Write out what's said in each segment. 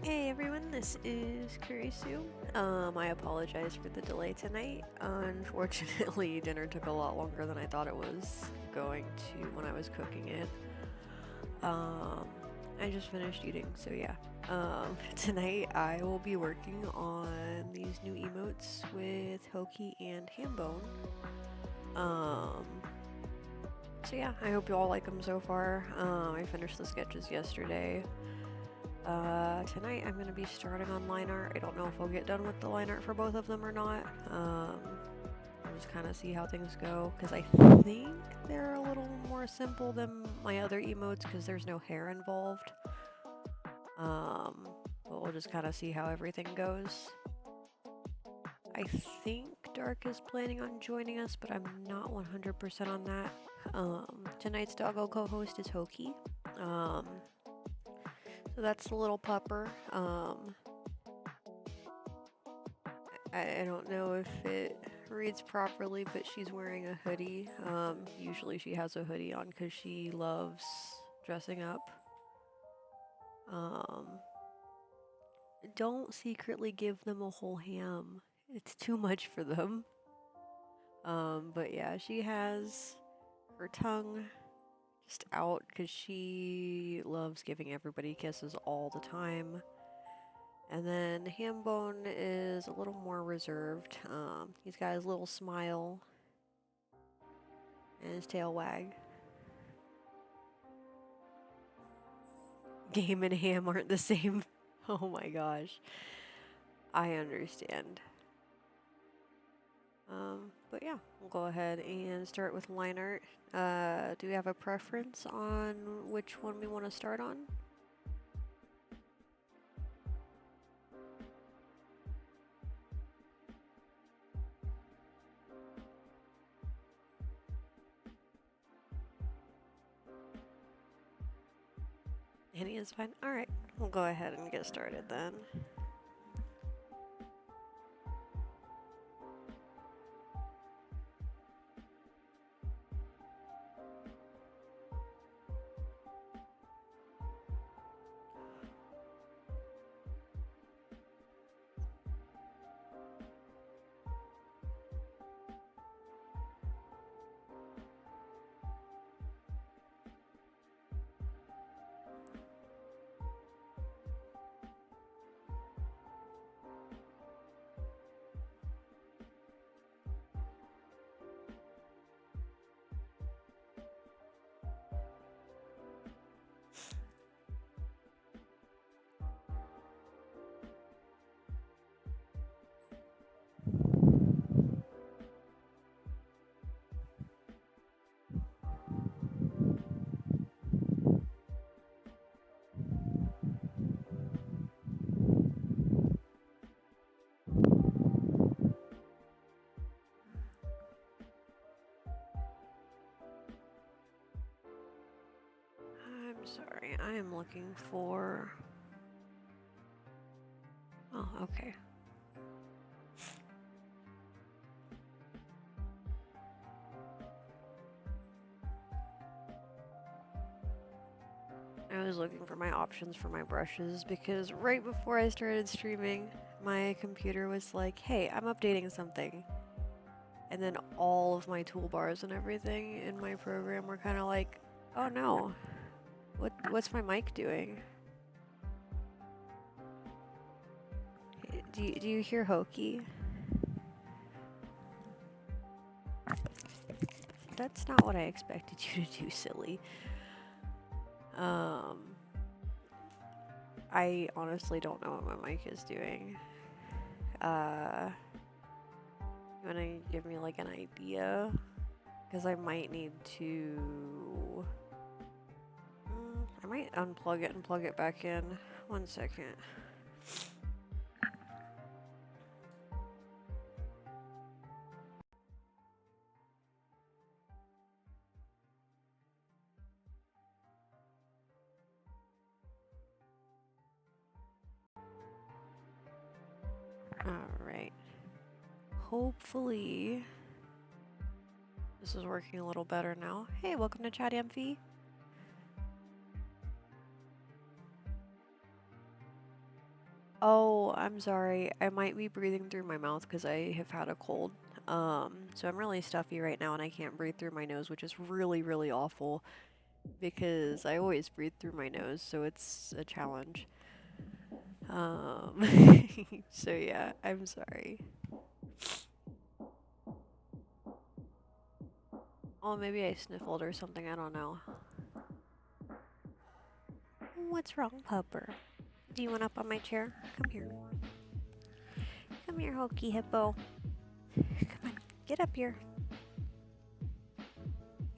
Hey everyone, this is Kurisu. I apologize for the delay tonight. Unfortunately, dinner took a lot longer than I thought it was going to when I was cooking it. I just finished eating, so yeah. Tonight I will be working on these new emotes with Hoki and Hambone. So yeah, I hope you all like them so far. I finished the sketches yesterday. Tonight I'm going to be starting on line art. I don't know if I'll get done with the line art for both of them or not. We'll just kind of see how things go, because I think they're a little more simple than my other emotes because there's no hair involved. But we'll just kind of see how everything goes. I think Dark is planning on joining us, but I'm not 100% on that. Tonight's doggo co-host is Hoki. So that's the little pupper. I don't know if it reads properly, but she's wearing a hoodie. Usually she has a hoodie on because she loves dressing up. Don't secretly give them a whole ham. It's too much for them. But yeah, she has her tongue just out because she loves giving everybody kisses all the time. And then Hambone is a little more reserved. He's got his little smile and his tail wag. Game and ham aren't the same. Oh my gosh. I understand. But yeah, we'll go ahead and start with line art. Do we have a preference on which one we want to start on? Any is fine. Alright, we'll go ahead and get started then. I'm sorry, I am looking for... Oh, okay. I was looking for my options for my brushes because right before I started streaming, my computer was like, hey, I'm updating something. And then all of my toolbars and everything in my program were kind of like, oh no, what's my mic doing? Do you hear Hoki? That's not what I expected you to do, silly. I honestly don't know what my mic is doing. You wanna give me like an idea? Because I might need to... I might unplug it and plug it back in. 1 second. Alright. Hopefully this is working a little better now. Hey, welcome to Chat Amphi. Oh, I'm sorry. I might be breathing through my mouth because I have had a cold. So I'm really stuffy right now and I can't breathe through my nose, which is really, really awful because I always breathe through my nose, so it's a challenge. So yeah, I'm sorry. Oh, maybe I sniffled or something, I don't know. What's wrong, pupper? Do you want up on my chair? Come here. Come here, Hoki Hippo. Come on. Get up here.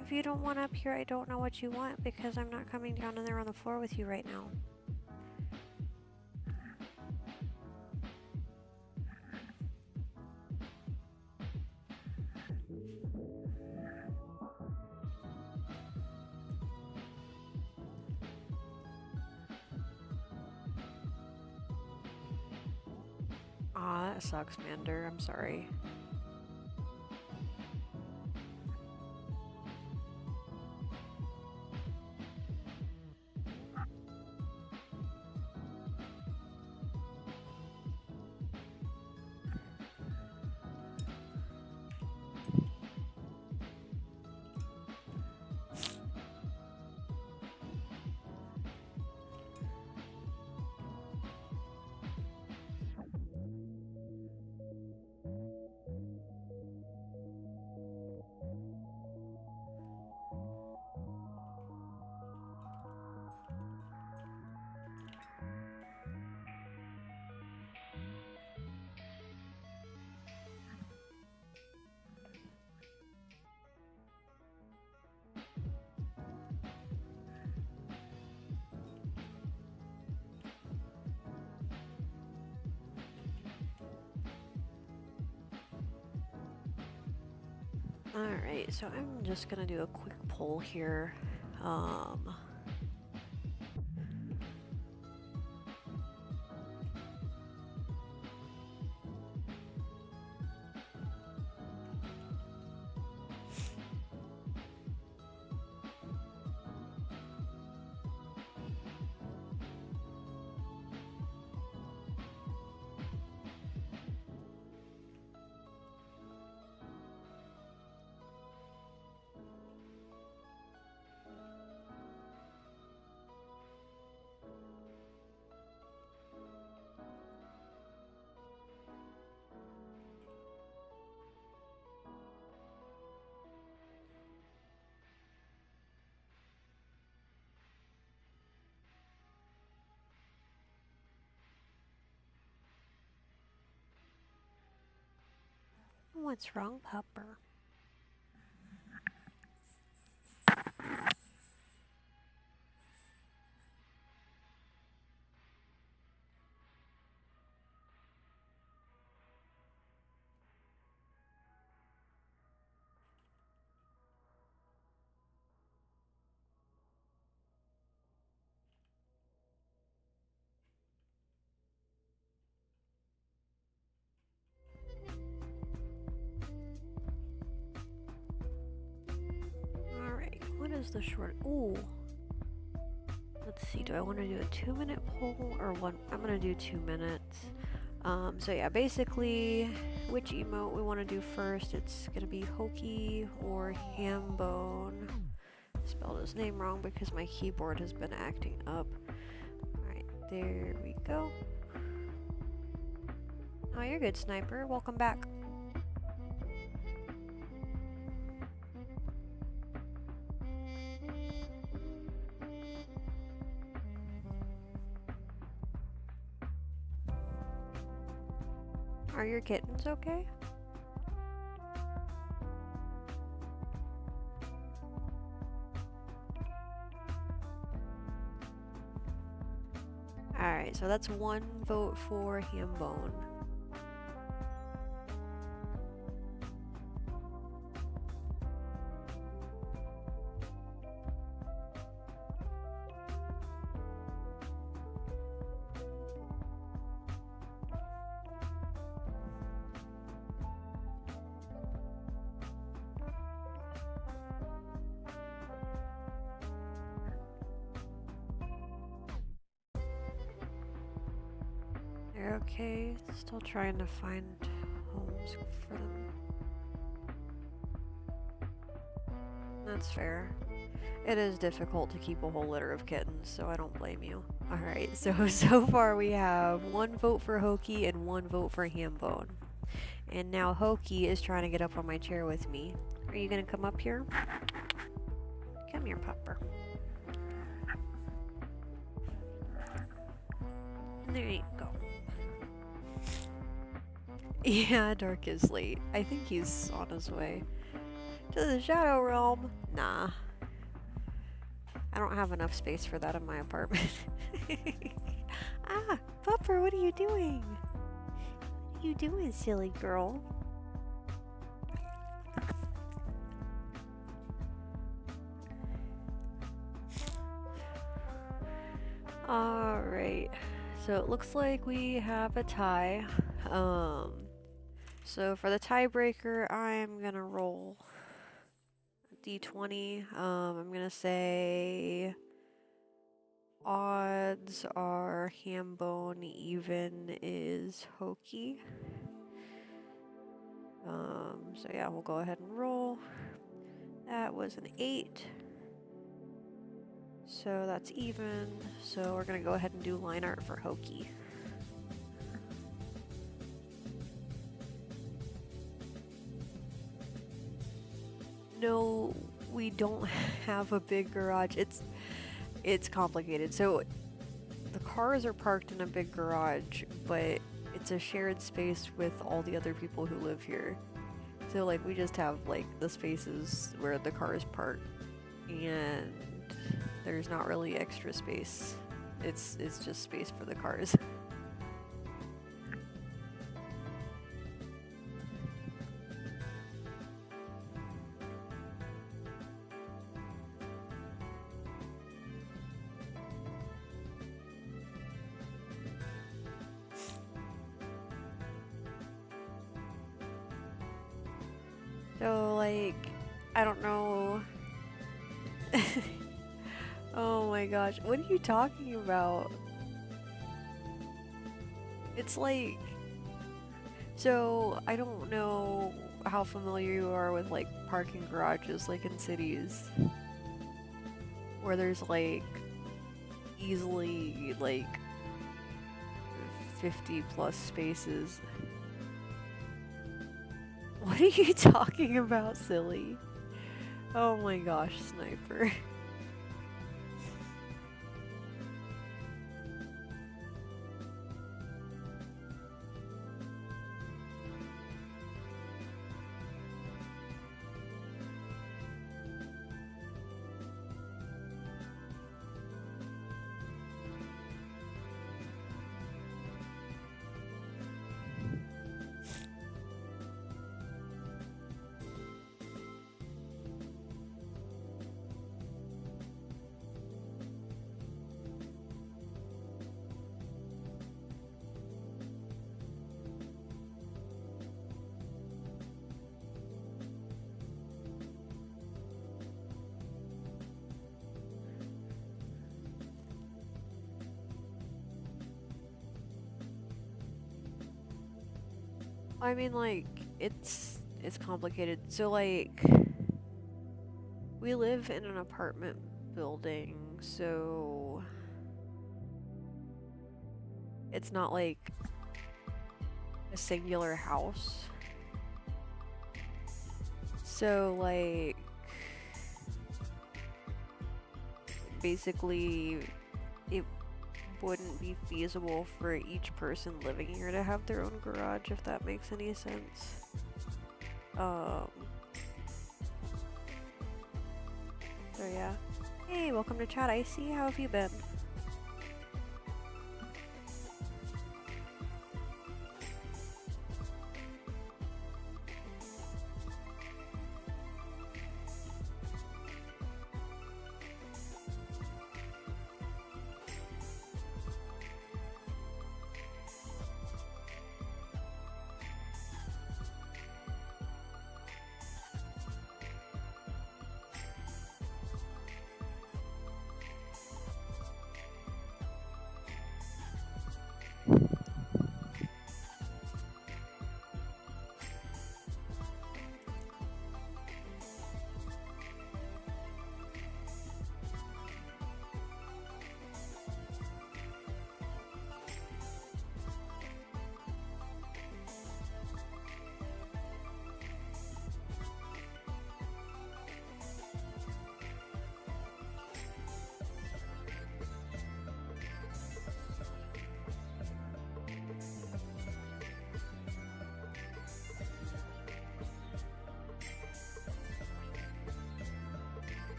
If you don't want up here, I don't know what you want because I'm not coming down in there on the floor with you right now. Aw, that sucks, Mander. I'm sorry. Alright, so I'm just gonna do a quick poll here. What's wrong, Pupper? Alright, what is the short? Ooh. Let's see, do I want to do a 2-minute poll or one? I'm gonna do 2 minutes. So yeah, basically, which emote we want to do first? It's gonna be Hoki or Hambone. Spelled his name wrong because my keyboard has been acting up. Alright, there we go. Oh, you're good, Sniper. Welcome back. Are your kittens okay? Alright, so that's 1 vote for Hambone. They're okay. Still trying to find homes for them. That's fair. It is difficult to keep a whole litter of kittens, so I don't blame you. Alright, so far we have 1 vote for Hoki and 1 vote for Hambone. And now Hoki is trying to get up on my chair with me. Are you gonna come up here? Come here, Pupper. There you go. Yeah, Dark is late. I think he's on his way to the Shadow Realm. Nah, I don't have enough space for that in my apartment. Ah, Pupper, what are you doing? What are you doing, silly girl? Alright, so it looks like we have a tie. So for the tiebreaker, I'm gonna roll d20. I'm gonna say odds are Hambone, even is Hoki. So yeah, we'll go ahead and roll. That was an 8. So that's even. So we're gonna go ahead and do line art for Hoki. No, we don't have a big garage. It's complicated. So the cars are parked in a big garage, but it's a shared space with all the other people who live here. So like we just have like the spaces where the cars park, and there's not really extra space. It's just space for the cars. So like, I don't know. Oh my gosh, what are you talking about? It's like, so I don't know how familiar you are with like parking garages like in cities where there's like easily like 50 plus spaces. What are you talking about, silly? Oh my gosh, Sniper. I mean, like, it's complicated. So, like, we live in an apartment building, so it's not like a singular house. So, like, basically, it wouldn't be feasible for each person living here to have their own garage, if that makes any sense. So yeah. Hey, welcome to chat, Icy. How have you been?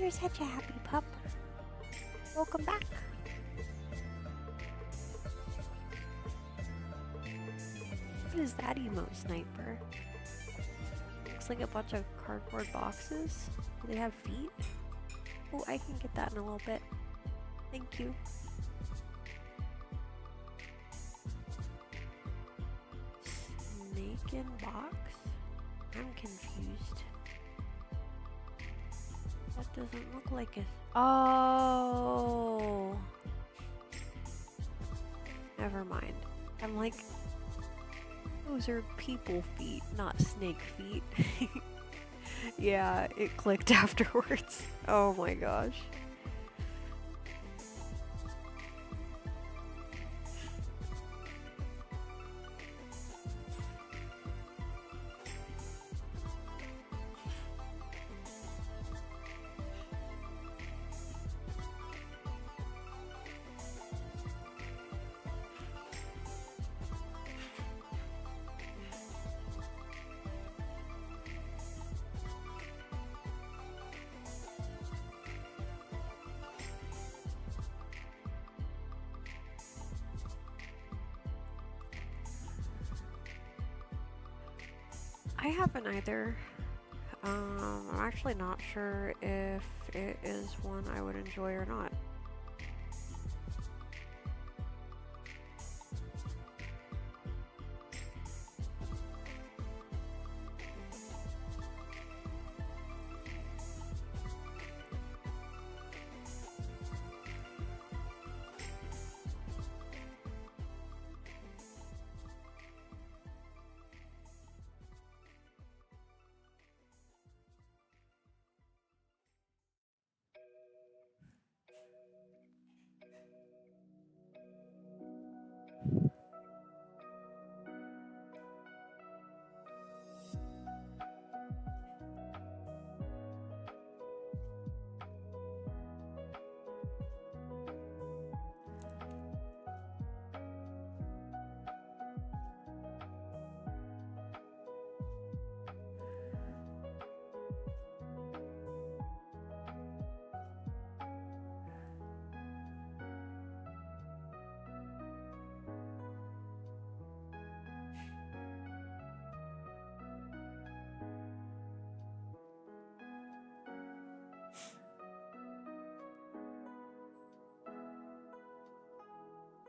You're such a happy pup. Welcome back. What is that emote sniper? Looks like a bunch of cardboard boxes. Do they have feet? Oh, I can get that in a little bit. Thank you. Snake in box? I'm confused. That doesn't look like a... Oh! Never mind. I'm like... Those are people feet, not snake feet. Yeah, it clicked afterwards. Oh my gosh. I haven't either. I'm actually not sure if it is one I would enjoy or not.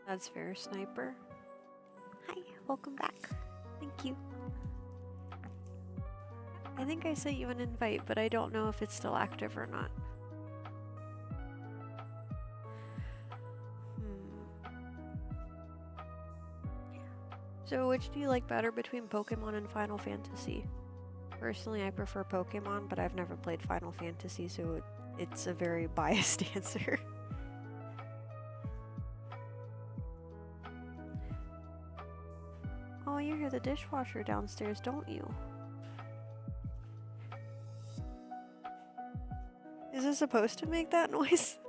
That's fair, Sniper. Hi, welcome back. Thank you. I think I sent you an invite, but I don't know if it's still active or not. So which do you like better between Pokemon and Final Fantasy? Personally, I prefer Pokemon, but I've never played Final Fantasy, so it's a very biased answer. Oh, you hear the dishwasher downstairs, don't you? Is it supposed to make that noise?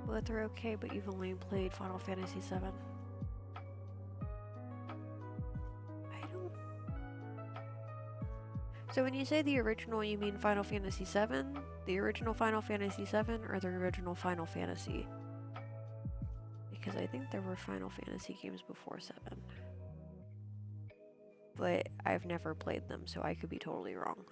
Both are okay, but you've only played Final Fantasy VII. I don't... So when you say the original, you mean Final Fantasy VII? The original Final Fantasy VII, or the original Final Fantasy? Because I think there were Final Fantasy games before 7. But I've never played them, so I could be totally wrong.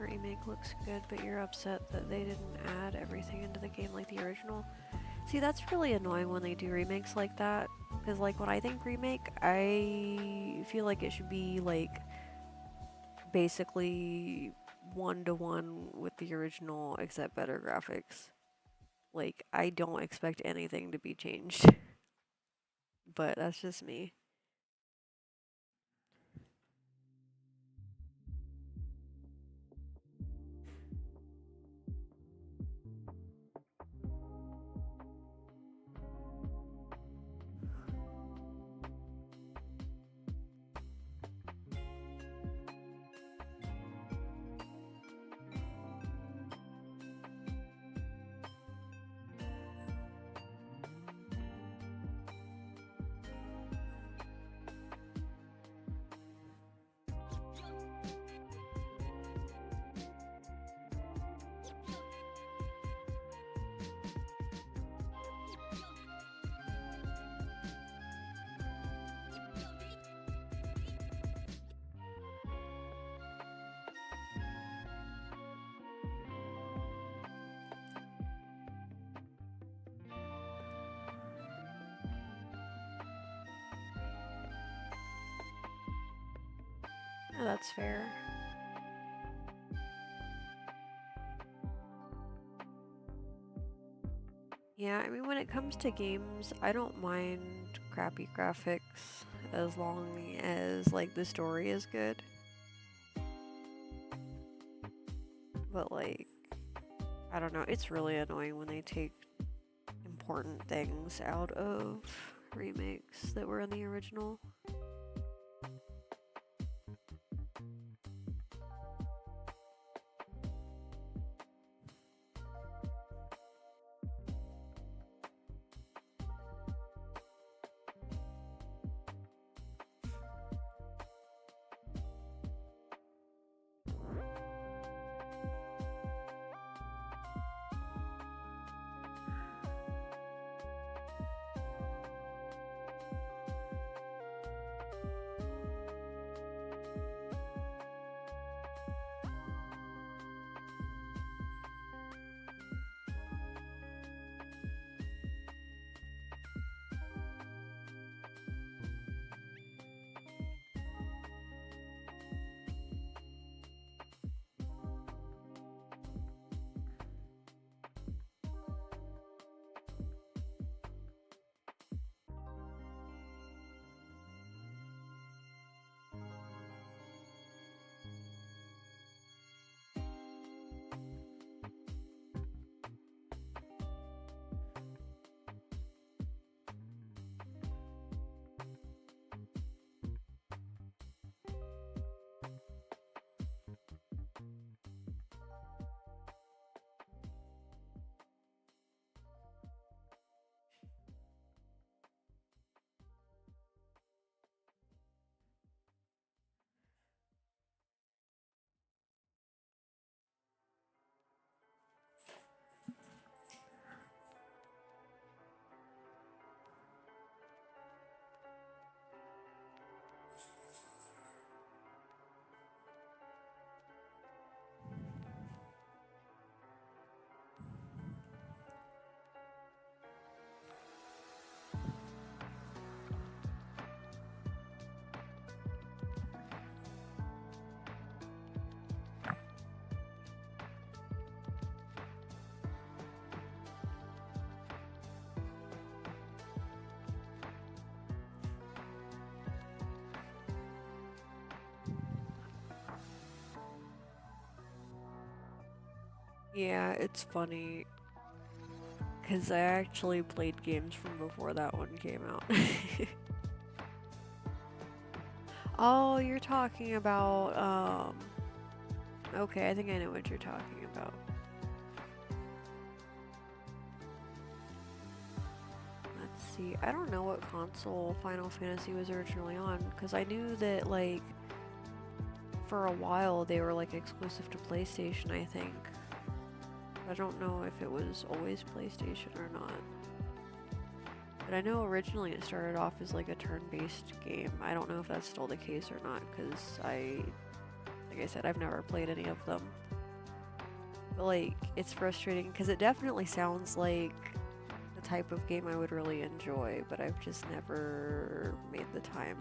remake looks good, but you're upset that they didn't add everything into the game like the original. See, that's really annoying when they do remakes like that. Because, like, when I think remake, I feel like it should be, like, basically one-to-one with the original, except better graphics. Like, I don't expect anything to be changed. But that's just me. Yeah, that's fair. Yeah, I mean, when it comes to games, I don't mind crappy graphics as long as, like, the story is good. But, like, I don't know, it's really annoying when they take important things out of remakes that were in the original. Yeah, it's funny, because I actually played games from before that one came out. Oh, you're talking about, okay, I think I know what you're talking about. Let's see, I don't know what console Final Fantasy was originally on, because I knew that, like, for a while they were, like, exclusive to PlayStation, I think. I don't know if it was always PlayStation or not. But I know originally it started off as like a turn-based game. I don't know if that's still the case or not, because I Like I said, I've never played any of them. But, like, it's frustrating because it definitely sounds like the type of game I would really enjoy, but I've just never made the time.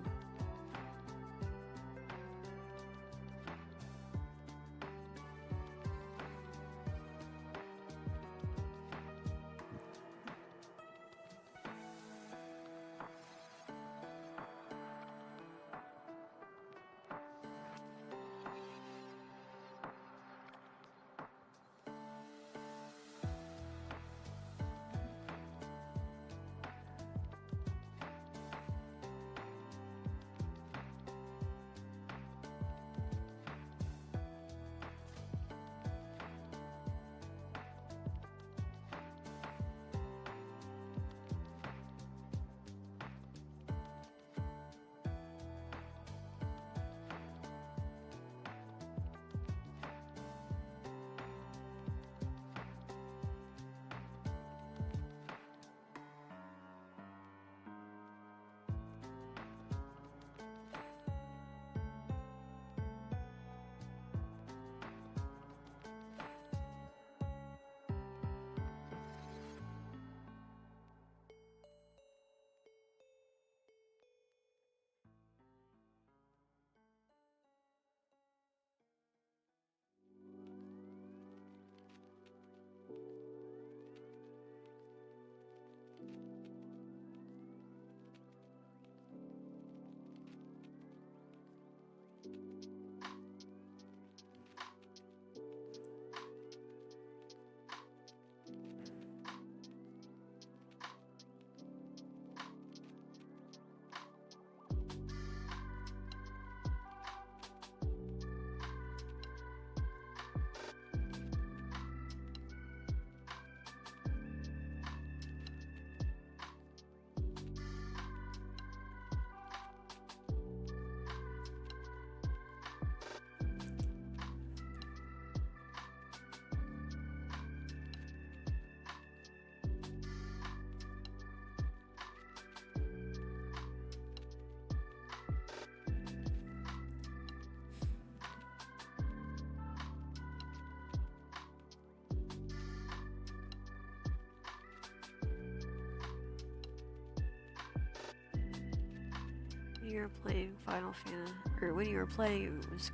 You were playing Final Fantasy, or when you were playing, it was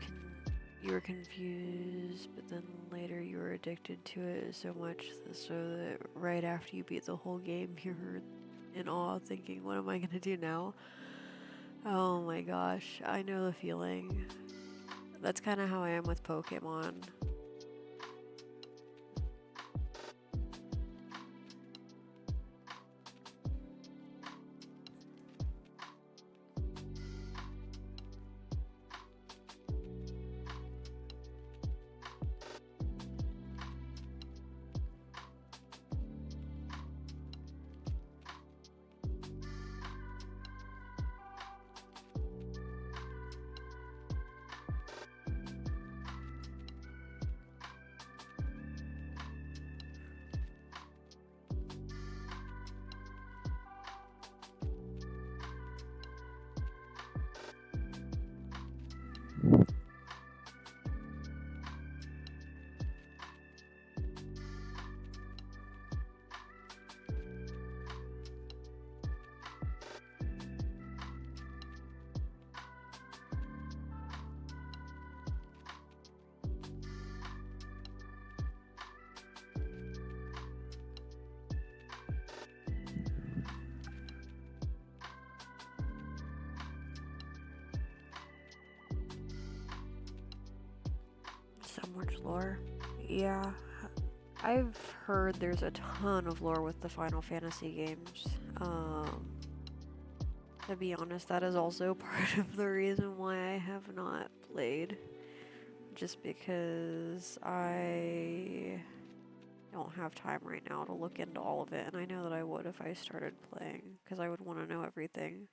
you were confused, but then later you were addicted to it so much so that right after you beat the whole game, you were in awe, thinking, "What am I gonna do now?" Oh my gosh, I know the feeling. That's kind of how I am with Pokemon. So much lore. Yeah, I've heard there's a ton of lore with the Final Fantasy games. To be honest, that is also part of the reason why I have not played. Just because I don't have time right now to look into all of it, and I know that I would if I started playing, because I would want to know everything.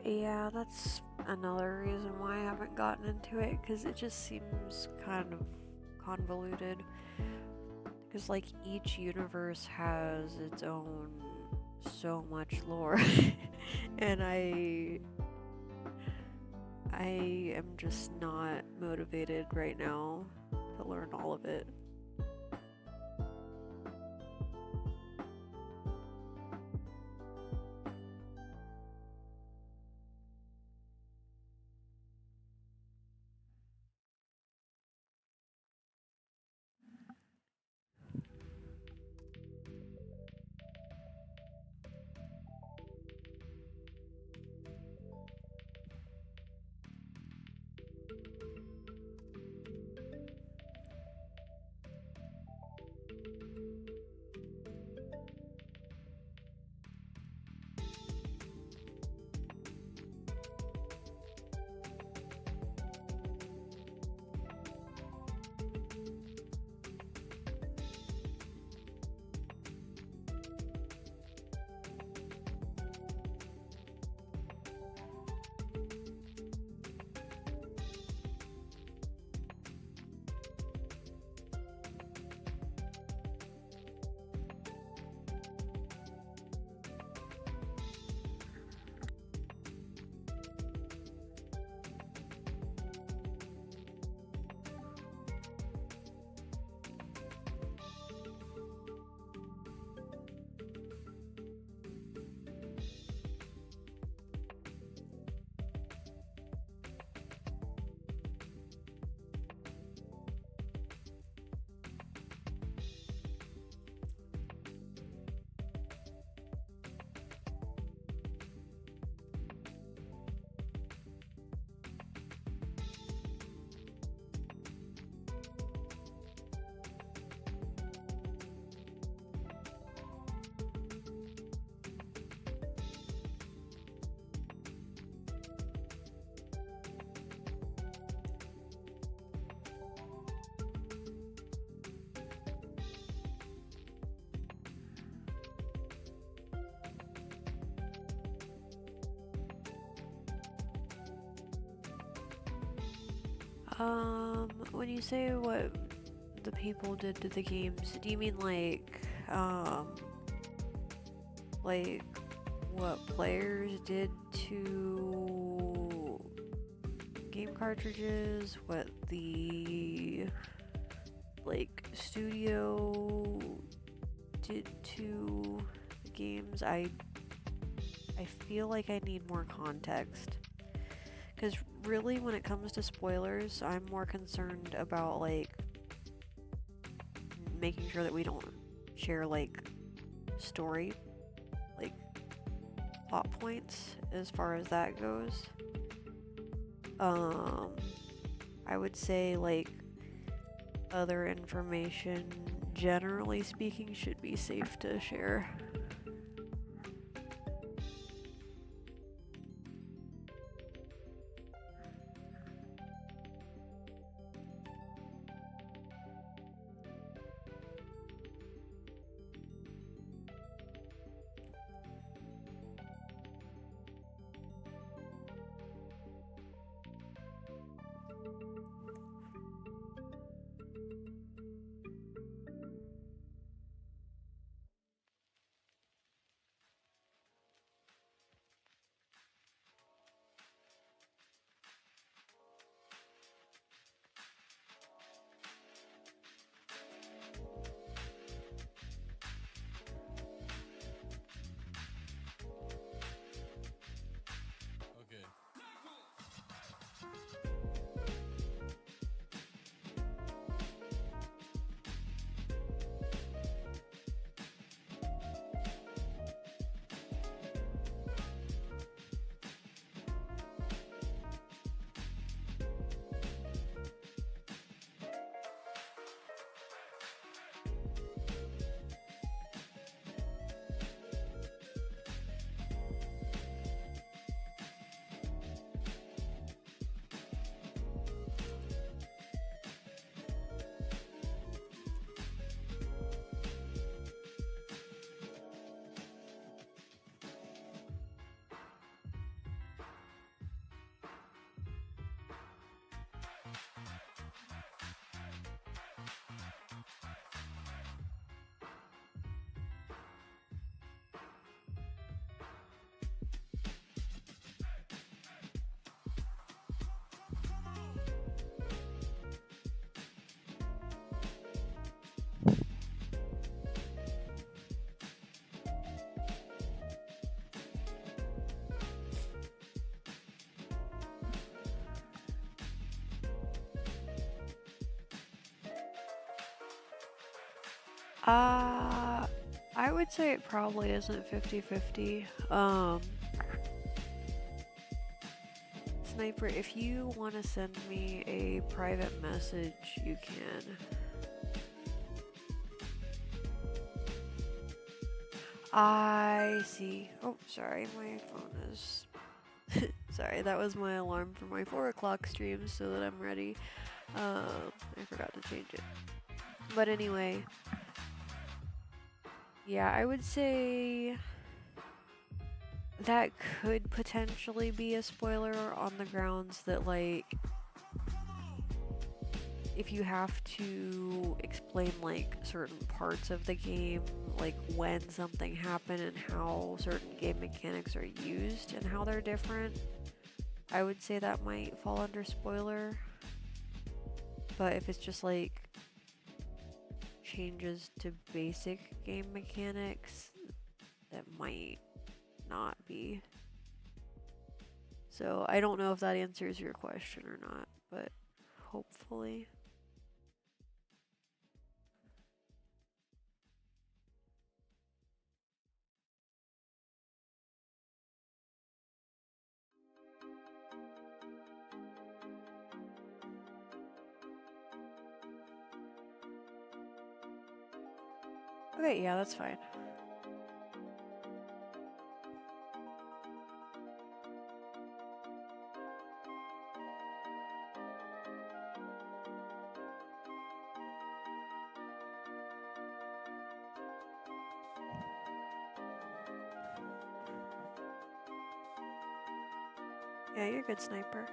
Yeah, that's another reason why I haven't gotten into it, because it just seems kind of convoluted. Because, like, each universe has its own so much lore. And I am just not motivated right now to learn all of it. When you say what the people did to the games, do you mean like what players did to game cartridges, what the like studio did to the games? I feel like I need more context. Because really, when it comes to spoilers, I'm more concerned about, like, making sure that we don't share, like, story, like, plot points as far as that goes. I would say, like, other information, generally speaking, should be safe to share. Uh, I would say it probably isn't 50-50. Sniper, if you want to send me a private message, you can. I see. Oh, sorry, my phone is... Sorry, that was my alarm for my 4 o'clock stream so that I'm ready. I forgot to change it. But anyway, yeah, I would say that could potentially be a spoiler on the grounds that, like, if you have to explain, like, certain parts of the game, like when something happened and how certain game mechanics are used and how they're different, I would say that might fall under spoiler. But if it's just, like, changes to basic game mechanics, that might not be. So I don't know if that answers your question or not, but hopefully. Okay, yeah, that's fine. Yeah, you're good, Sniper.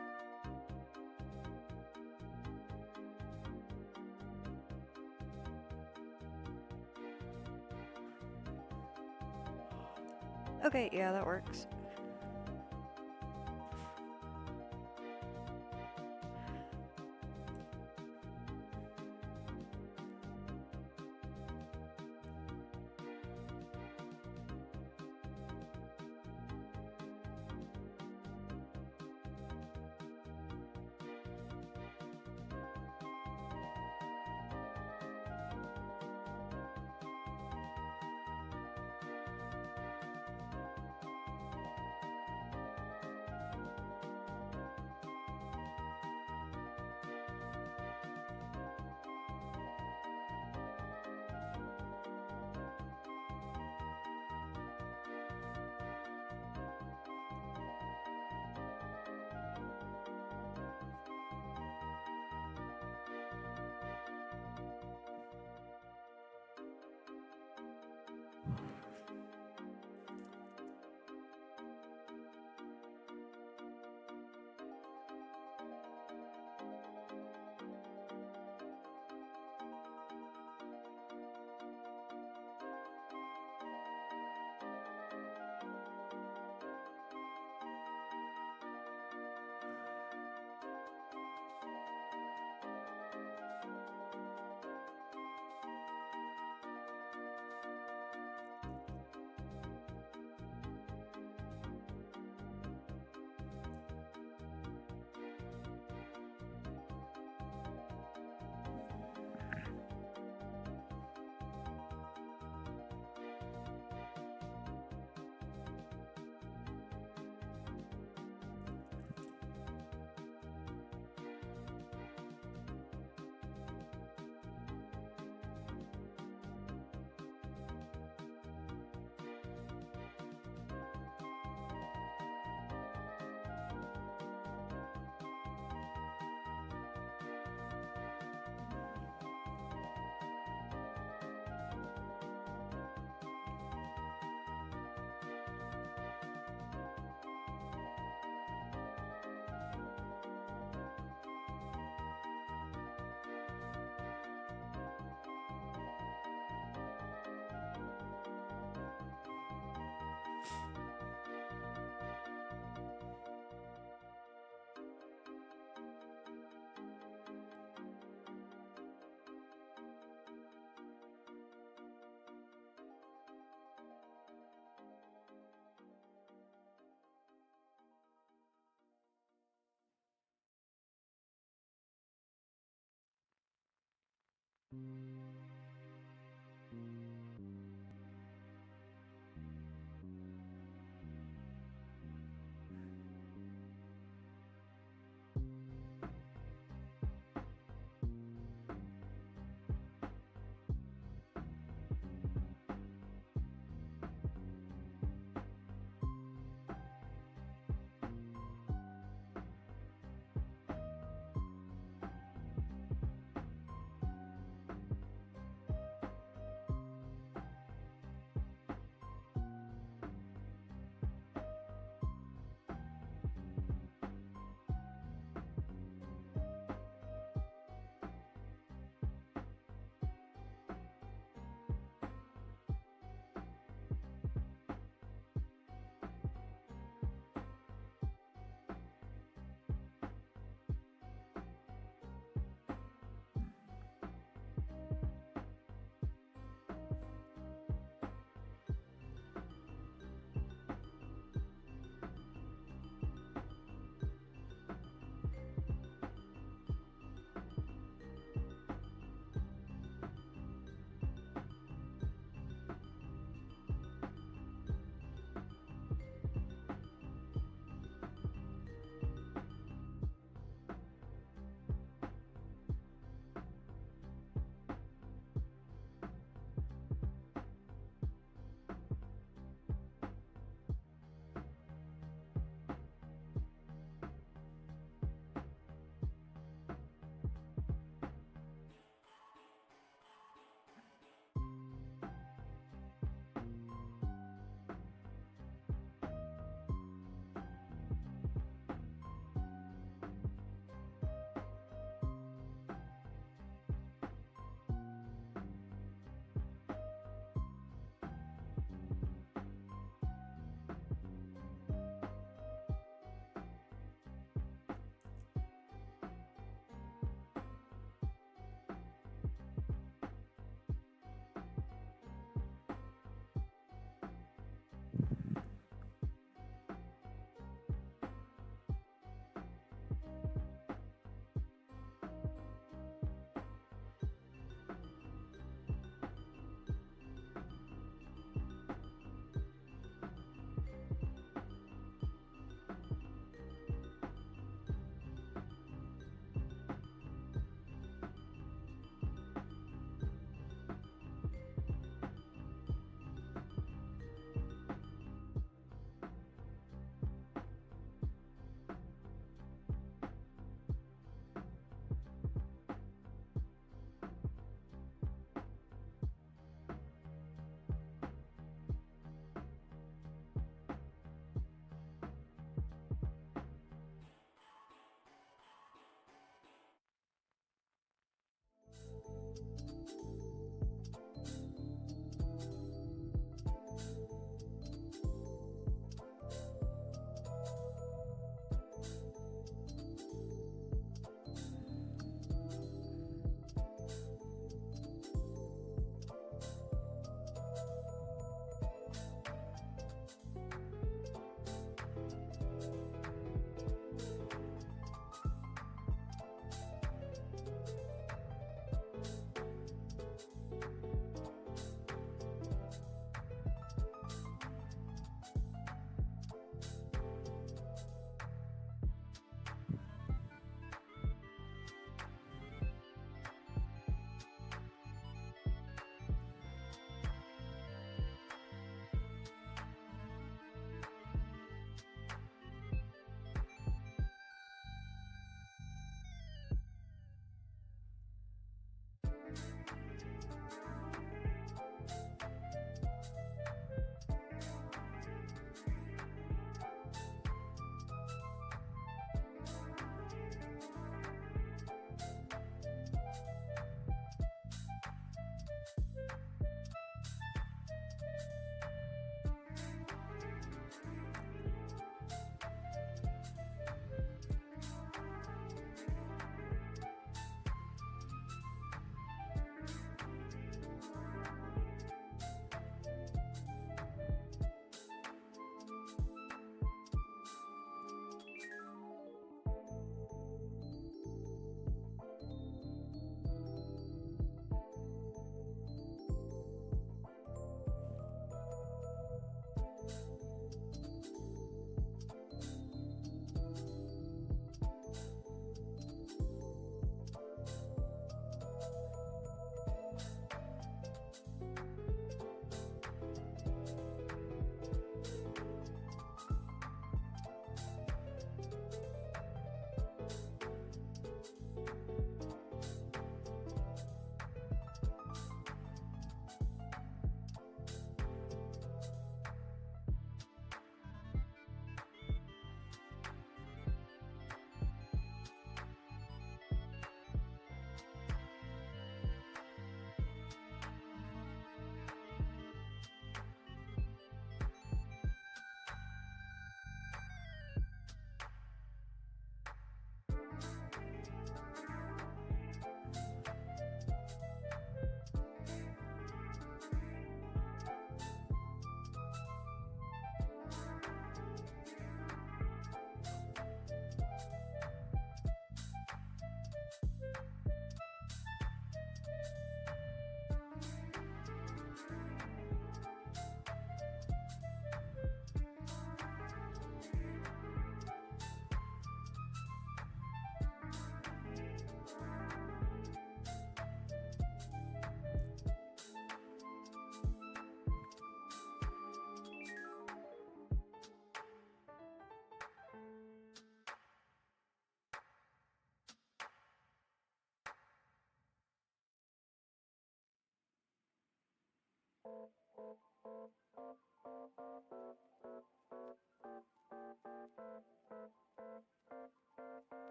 Okay, yeah, that works.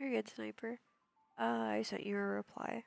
You're good, Sniper. I sent you a reply.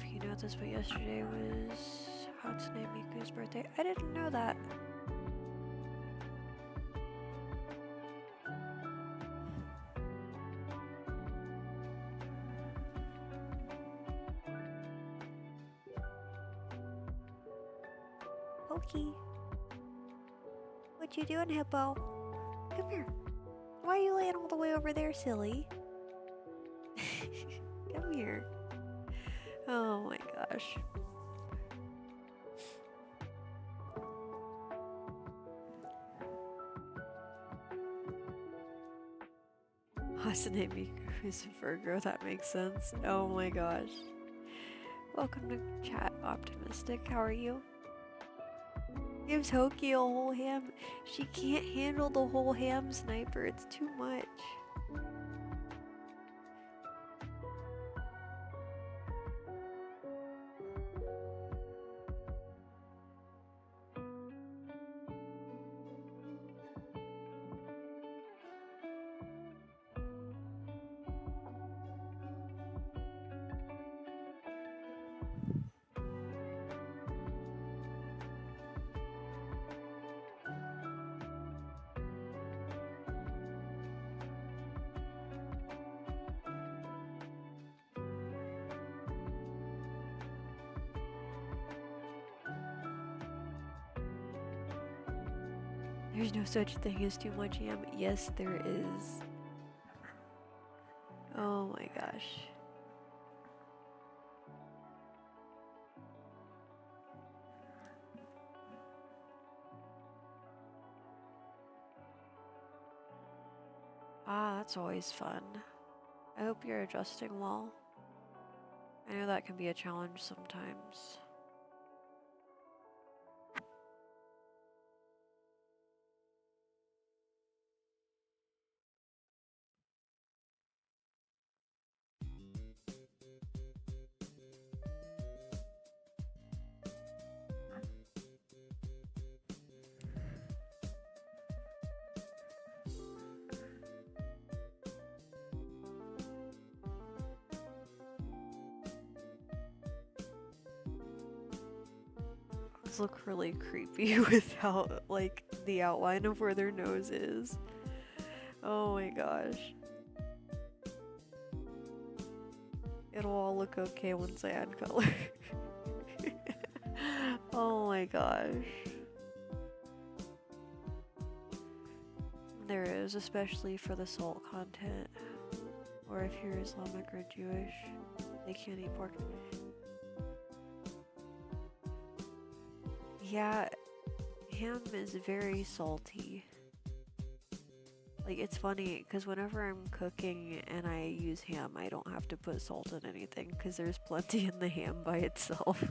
if you know this, but yesterday was Hatsune Miku's birthday. I didn't know that. Hoki. What you doing, Hippo? Come here. Why are you laying all the way over there, silly? Come here. Oh my gosh. Hatsune Miku is a Virgo, that makes sense. Oh my gosh. Welcome to chat, Optimistic. How are you? Gives Hoki a whole ham. She can't handle the whole ham sniper. It's too much. There's no such thing as too much ham. Yes, there is. Oh my gosh. Ah, that's always fun. I hope you're adjusting well. I know that can be a challenge sometimes. Those look really creepy without, like, the outline of where their nose is. Oh my gosh. It'll all look okay once I add color. Oh my gosh. There is, especially for the salt content. Or if you're Islamic or Jewish, they can't eat pork. Yeah, ham is very salty. Like, it's funny, because whenever I'm cooking and I use ham, I don't have to put salt in anything, because there's plenty in the ham by itself.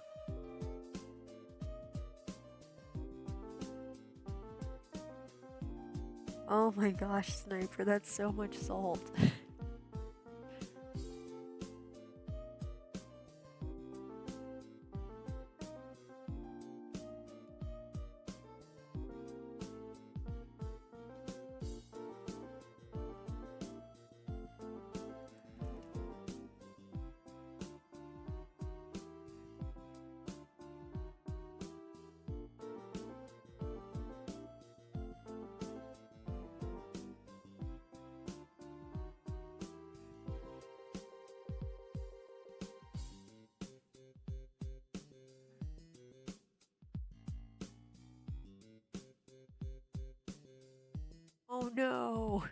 Oh my gosh, Sniper, that's so much salt. Oh no!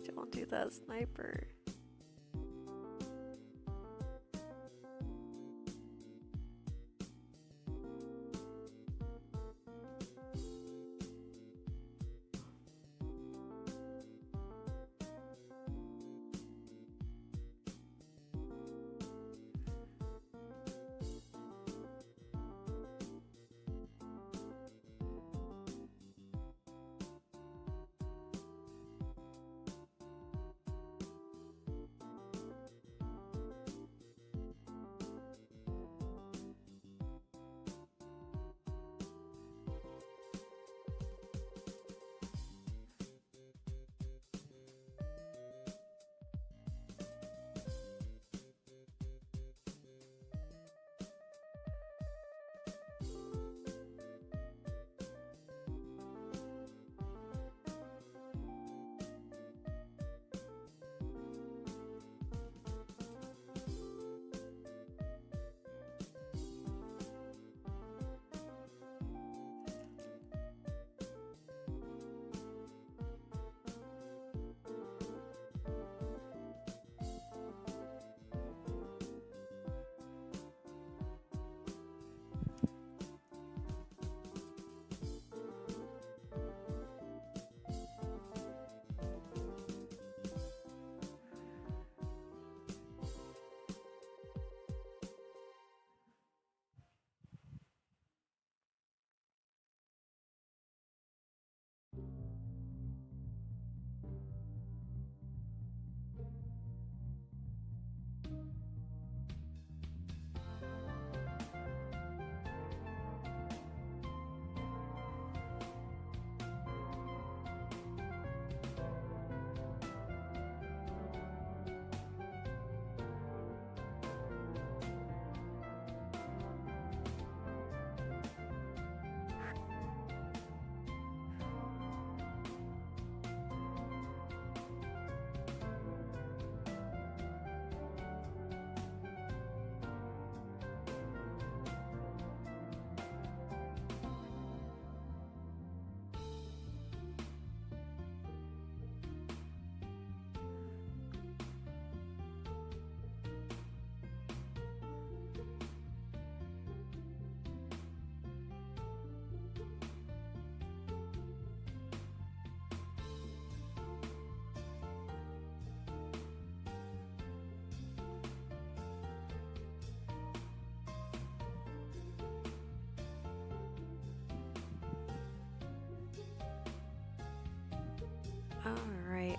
Don't do that, Sniper.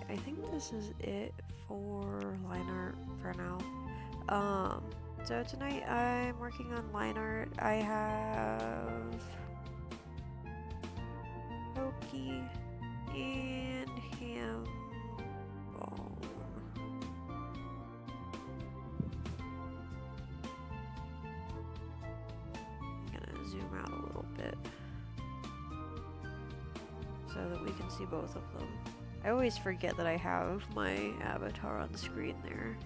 I think this is it for line art for now. So tonight I'm working on line art. I have Hoki and Hambone. I'm gonna zoom out a little bit so that we can see both of them. I always forget that I have my avatar on the screen there.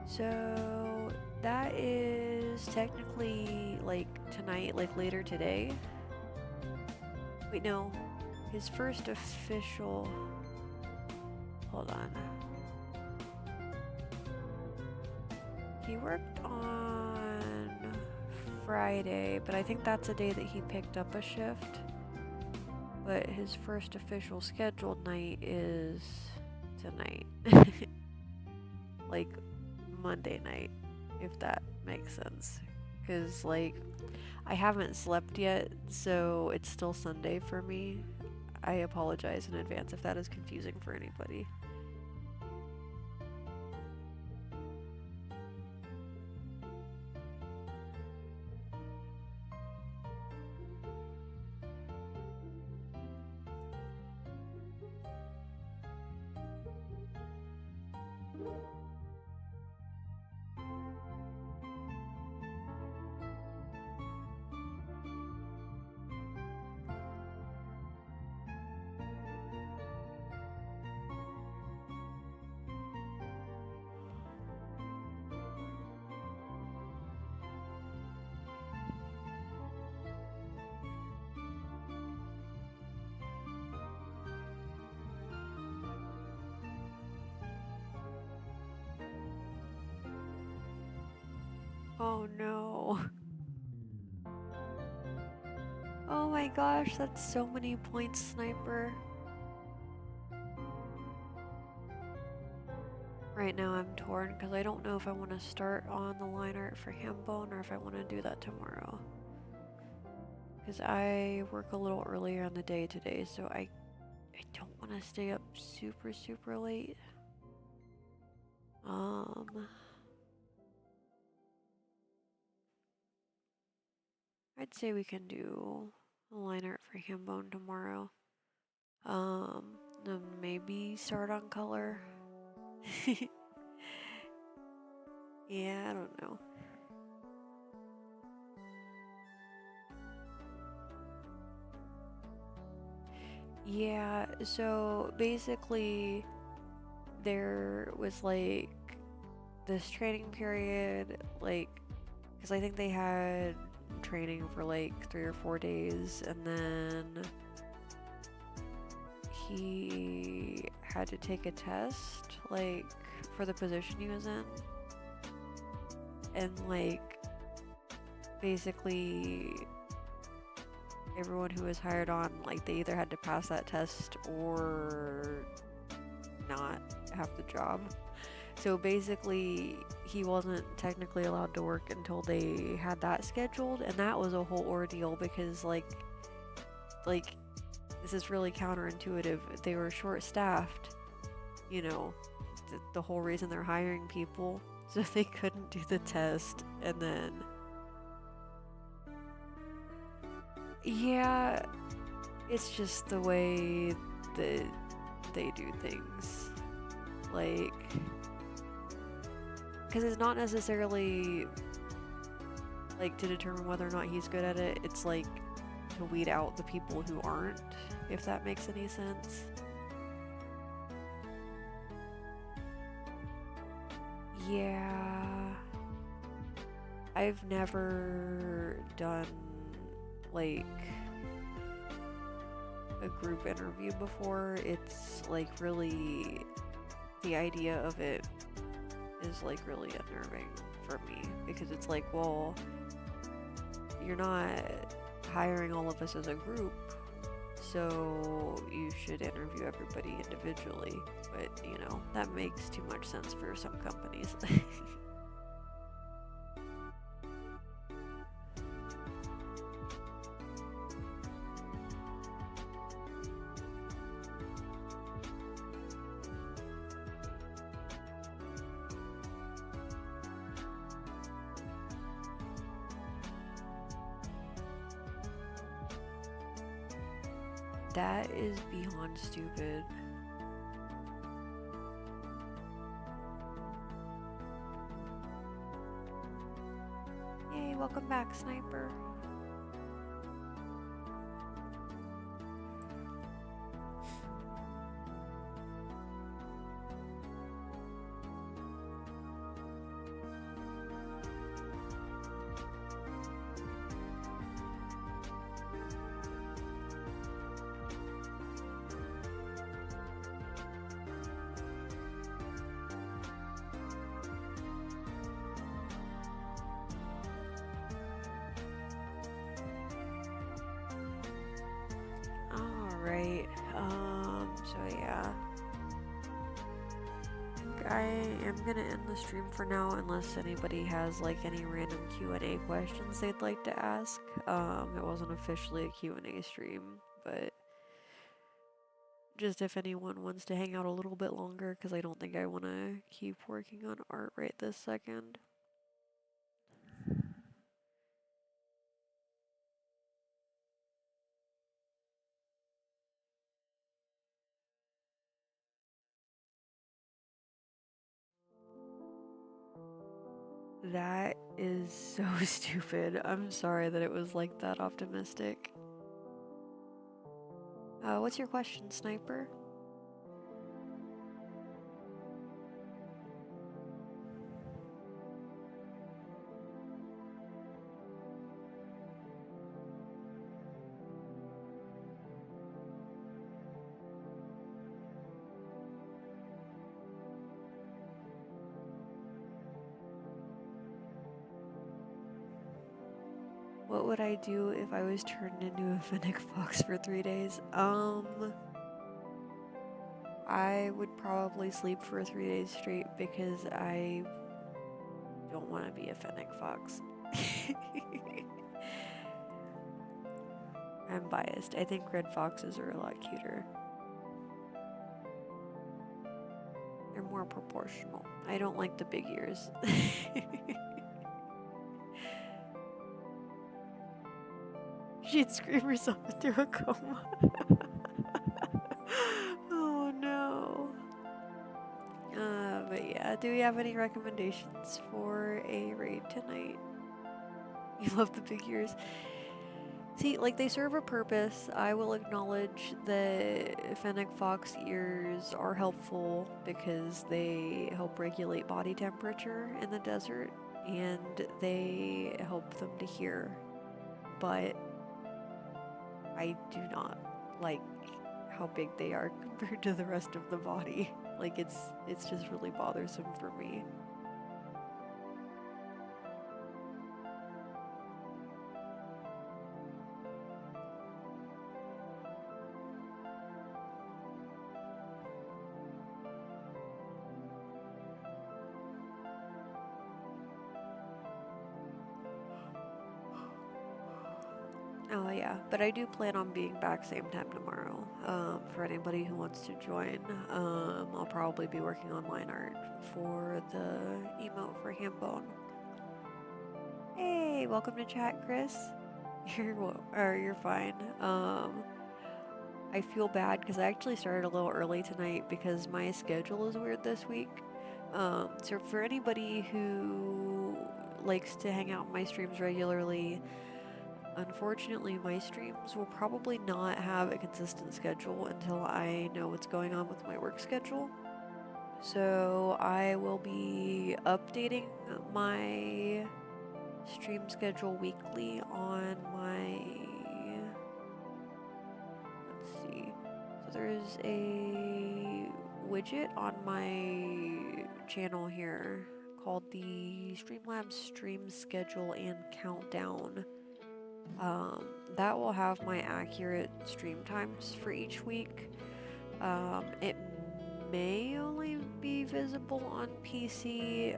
So that is technically like tonight, like later today. Wait, no. His first official... Hold on. He worked on Friday, but I think that's a day that he picked up a shift. But his first official scheduled night is tonight. Like Monday night, if that makes sense. Because, like, I haven't slept yet, so it's still Sunday for me. I apologize in advance if that is confusing for anybody. Oh no. Oh my gosh, that's so many points, Sniper. Right now I'm torn because I don't know if I want to start on the line art for Hambone or if I want to do that tomorrow. Because I work a little earlier in the day today, so I don't want to stay up super late. I'd say we can do a line art for Hambone tomorrow. Then maybe start on color. Yeah, I don't know. Yeah, so basically there was like this training period, like, because I think they had training for like 3 or 4 days, and then he had to take a test, like, for the position he was in. And like, basically everyone who was hired on, like, they either had to pass that test or not have the job. So basically he wasn't technically allowed to work until they had that scheduled, and that was a whole ordeal because like this is really counterintuitive. They were short-staffed, you know, the whole reason they're hiring people, so they couldn't do the test. And then yeah, it's just the way that they do things, like, because it's not necessarily like to determine whether or not he's good at it, it's like to weed out the people who aren't, if that makes any sense. Yeah, I've never done like a group interview before. It's like really, the idea of it is like really unnerving for me, because it's like, well, you're not hiring all of us as a group, so you should interview everybody individually. But, you know, that makes too much sense for some companies. That is beyond stupid. Yay, welcome back, Sniper. Alright, so yeah. I am gonna end the stream for now unless anybody has like any random Q&A questions they'd like to ask. It wasn't officially a Q&A stream, but just if anyone wants to hang out a little bit longer, because I don't think I want to keep working on art right this second. That is so stupid. I'm sorry that it was like that optimistic. What's your question, Sniper? What would I do if I was turned into a fennec fox for 3 days? I would probably sleep for 3 days straight because I don't want to be a fennec fox. I'm biased. I think red foxes are a lot cuter. They're more proportional. I don't like the big ears. She'd scream herself into a coma. Oh no. But yeah, do we have any recommendations for a raid tonight? You love the big ears. See, like, they serve a purpose. I will acknowledge that fennec fox ears are helpful because they help regulate body temperature in the desert and they help them to hear. But I do not like how big they are compared to the rest of the body. Like, it's just really bothersome for me. Oh yeah, but I do plan on being back same time tomorrow. For anybody who wants to join, I'll probably be working on line art for the emote for Hambone. Hey, welcome to chat, Chris. You're fine. I feel bad because I actually started a little early tonight because my schedule is weird this week. So for anybody who likes to hang out in my streams regularly, unfortunately, my streams will probably not have a consistent schedule until I know what's going on with my work schedule. So I will be updating my stream schedule weekly on my... Let's see. So there's a widget on my channel here called the Streamlabs Stream Schedule and Countdown. That will have my accurate stream times for each week. It may only be visible on PC.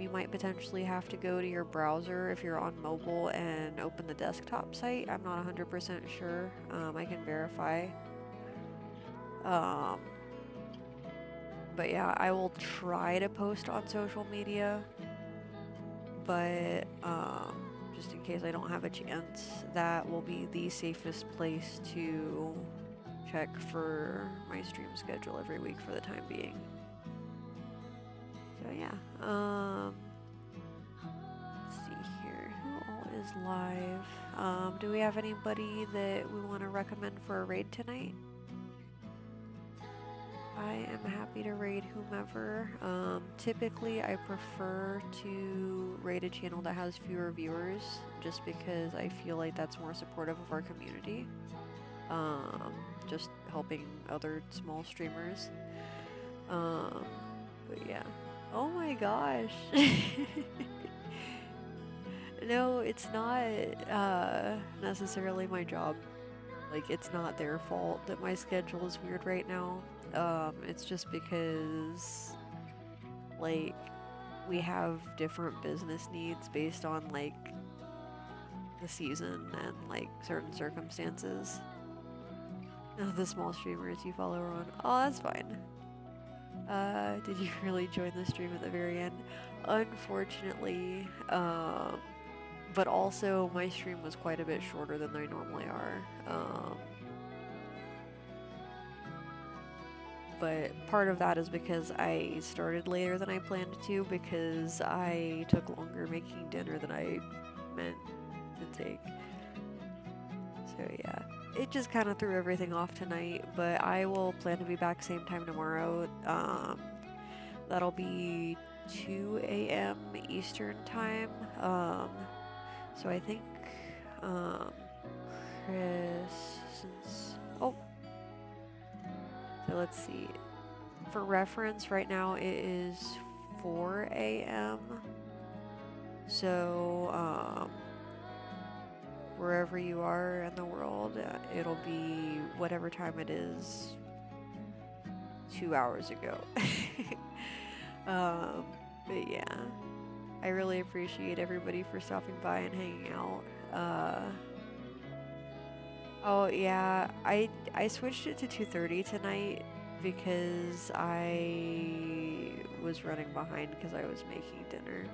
You might potentially have to go to your browser if you're on mobile and open the desktop site. I'm not 100% sure. I can verify. But yeah, I will try to post on social media, but just in case I don't have a chance, that will be the safest place to check for my stream schedule every week for the time being. So yeah, let's see here, who all is live? Do we have anybody that we want to recommend for a raid tonight? I am happy to raid whomever. Typically I prefer to raid a channel that has fewer viewers, just because I feel like that's more supportive of our community. Just helping other small streamers. But yeah. Oh my gosh. No, it's not necessarily my job. Like, it's not their fault that my schedule is weird right now. It's just because, like, we have different business needs based on, like, the season and, like, certain circumstances. The small streamers you follow are on. Oh, that's fine. Did you really join the stream at the very end? Unfortunately, but also my stream was quite a bit shorter than they normally are. But part of that is because I started later than I planned to, because I took longer making dinner than I meant to take. So yeah, it just kind of threw everything off tonight, but I will plan to be back same time tomorrow. That'll be 2 a.m. Eastern time. So I think so let's see. For reference, right now it is 4 a.m. So wherever you are in the world, it'll be whatever time it is 2 hours ago. But yeah, I really appreciate everybody for stopping by and hanging out. Oh yeah, I switched it to 2:30 tonight because I was running behind because I was making dinner.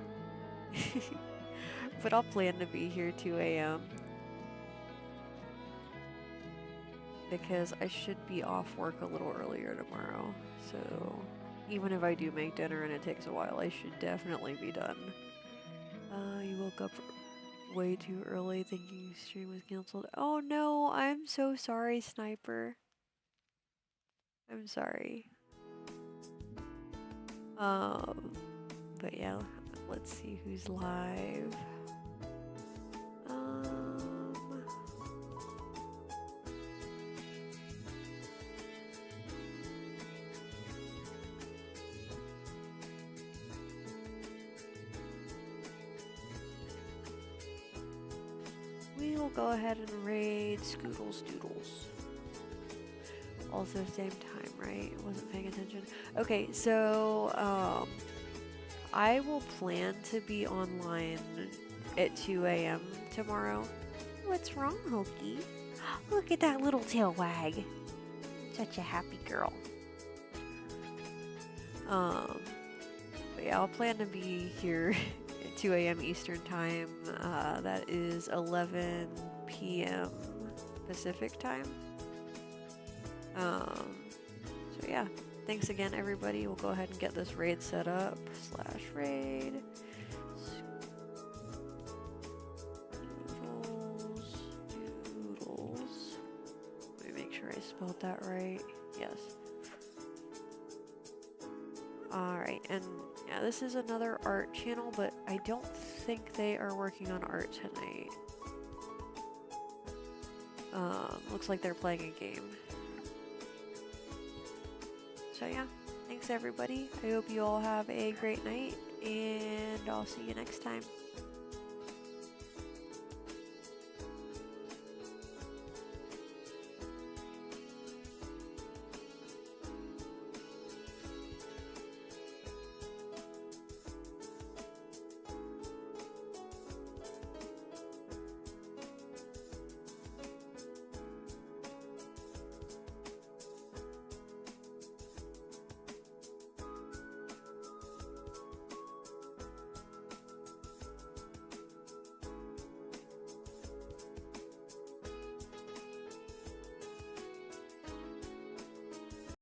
But I'll plan to be here 2 a.m. because I should be off work a little earlier tomorrow. So even if I do make dinner and it takes a while, I should definitely be done. You woke up way too early thinking stream was canceled. Oh no, I'm so sorry, Sniper. I'm sorry. But yeah, let's see who's live. We will go ahead and raid Scoodles Doodles. Also same time, right? Wasn't paying attention. Okay, so I will plan to be online at 2 a.m. tomorrow. What's wrong, Hoki? Look at that little tail wag. Such a happy girl. But yeah, I'll plan to be here at 2 a.m. Eastern time. That is 11 p.m. Pacific time. So yeah, thanks again everybody. We'll go ahead and get this raid set up. /raid. Doodles. Let me make sure I spelled that right. Yes. Alright, and yeah, this is another art channel, but I don't think they are working on art tonight. Looks like they're playing a game. So yeah, thanks everybody. I hope you all have a great night, and I'll see you next time.